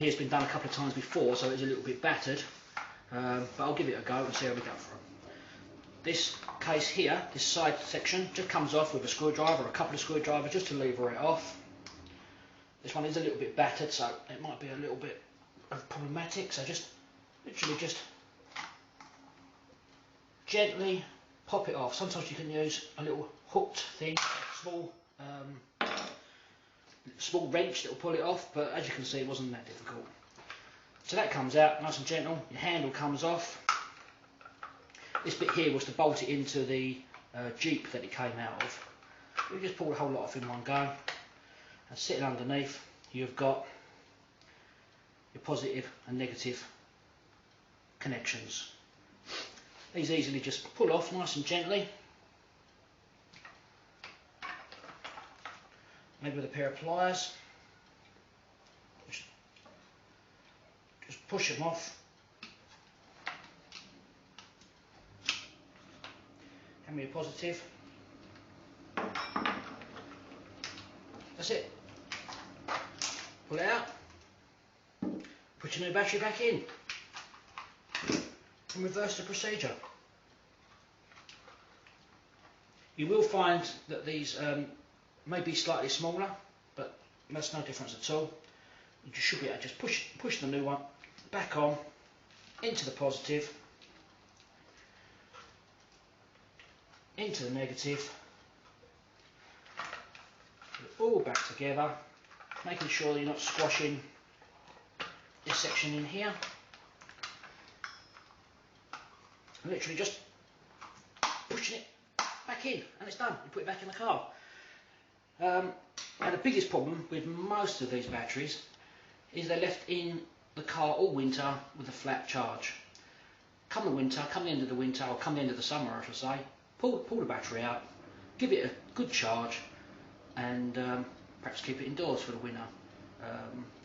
It's been done a couple of times before, so it's a little bit battered, but I'll give it a go and see how we go for it. This case here, this side section, just comes off with a screwdriver or a couple of screwdrivers just to lever it off. This one is a little bit battered, so it might be a little bit problematic, so just literally just gently pop it off. Sometimes you can use a little hooked thing, small wrench that will pull it off, but as you can see it wasn't that difficult. So that comes out nice and gentle, your handle comes off. This bit here was to bolt it into the Jeep that it came out of. We just pull the whole lot off in one go, and sitting underneath you've got your positive and negative connections. These easily just pull off nice and gently, maybe with a pair of pliers. Just push them off. Hand me a positive. That's it. Pull it out. Put your new battery back in. And reverse the procedure. You will find that these may be slightly smaller, but that's no difference at all. You should be able to just push the new one back on into the positive, into the negative, all back together, making sure you're not squashing this section in here. Literally just pushing it back in and it's done. You put it back in the car. Now the biggest problem with most of these batteries is they're left in the car all winter with a flat charge. Come the winter, come the end of the winter, or come the end of the summer I should say, pull the battery out, give it a good charge, and perhaps keep it indoors for the winter,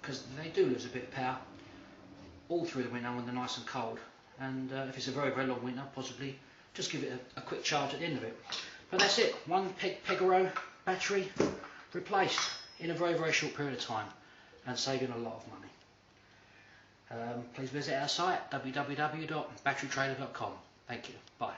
because they do lose a bit of power all through the winter when they're nice and cold. And if it's a very, very long winter, possibly just give it a quick charge at the end of it. But that's it, one Peg-Perego battery replaced in a very, very short period of time, and saving a lot of money. Please visit our site www.bvatterytrader.com. Thank you. Bye.